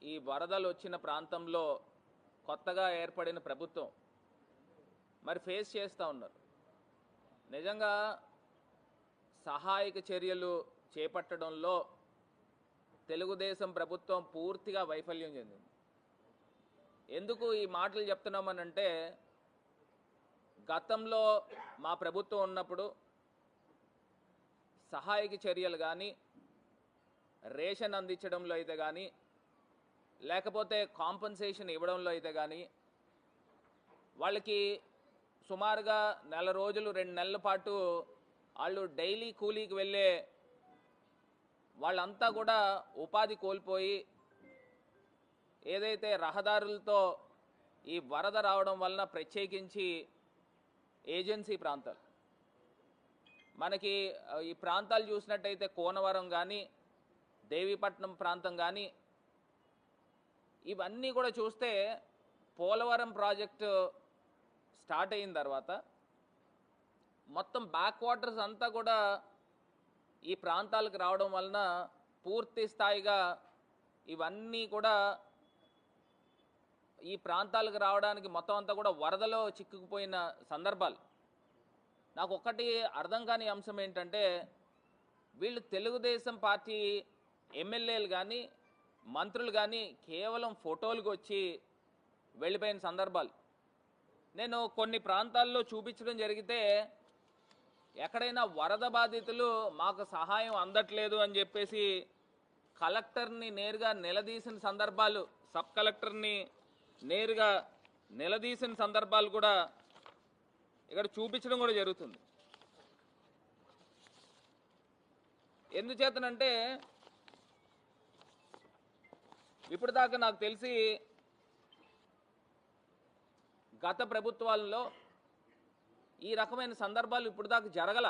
ఈ వరదలు వచ్చిన ప్రాంతంలో కొత్తగా ఏర్పడిన ప్రభుత్వం మరి ఫేస్ చేస్తూ ఉన్నారు. నిజంగా సహాయక చర్యలు చేపట్టడంలో తెలుగుదేశం ప్రభుత్వం పూర్తిగా వైఫల్యం చెందింది. ఎందుకు ఈ మాటలు చెప్తున్నామనంటే, గతంలో మా ప్రభుత్వం ఉన్నప్పుడు సహాయక చర్యలు కానీ, రేషన్ అందించడంలో అయితే కానీ, లేకపోతే కాంపన్సేషన్ ఇవ్వడంలో అయితే కానీ, వాళ్ళకి సుమారుగా 4 రోజులు 2 నెలల పాటు వాళ్ళు డైలీ కూలీకి వెళ్ళే వాళ్ళంతా కూడా ఉపాధి కోల్పోయి, ఏదైతే రహదారులతో ఈ వరద రావడం వలన ప్రత్యేకించి ఏజెన్సీ ప్రాంతాలు, మనకి ఈ ప్రాంతాలు చూసినట్టయితే కోనవరం కానీ, దేవీపట్నం ప్రాంతం కానీ, ఇవన్నీ కూడా చూస్తే పోలవరం ప్రాజెక్టు స్టార్ట్ అయిన తర్వాత మొత్తం బ్యాక్ వాటర్స్ అంతా కూడా ఈ ప్రాంతాలకు రావడం వలన పూర్తి స్థాయిగా ఇవన్నీ కూడా ఈ ప్రాంతాలకు రావడానికి మొత్తం అంతా కూడా వరదలో చిక్కుకుపోయిన సందర్భాలు. నాకు ఒక్కటి అర్థం కాని అంశం ఏంటంటే, వీళ్ళు తెలుగుదేశం పార్టీ ఎమ్మెల్యేలు కానీ, మంత్రులు కానీ కేవలం ఫోటోలకు వచ్చి వెళ్ళిపోయిన సందర్భాలు. నేను కొన్ని ప్రాంతాల్లో చూపించడం జరిగితే, ఎక్కడైనా వరద బాధితులు మాకు సహాయం అందట్లేదు అని చెప్పేసి కలెక్టర్ని నేరుగా నిలదీసిన సందర్భాలు, సబ్ కలెక్టర్ని నేరుగా నిలదీసిన సందర్భాలు కూడా ఇక్కడ చూపించడం కూడా జరుగుతుంది. ఎందుచేతనంటే, ఇప్పుడు దాకా నాకు తెలిసి గత ప్రభుత్వాల్లో ఈ రకమైన సందర్భాలు ఇప్పుడు దాకా జరగల.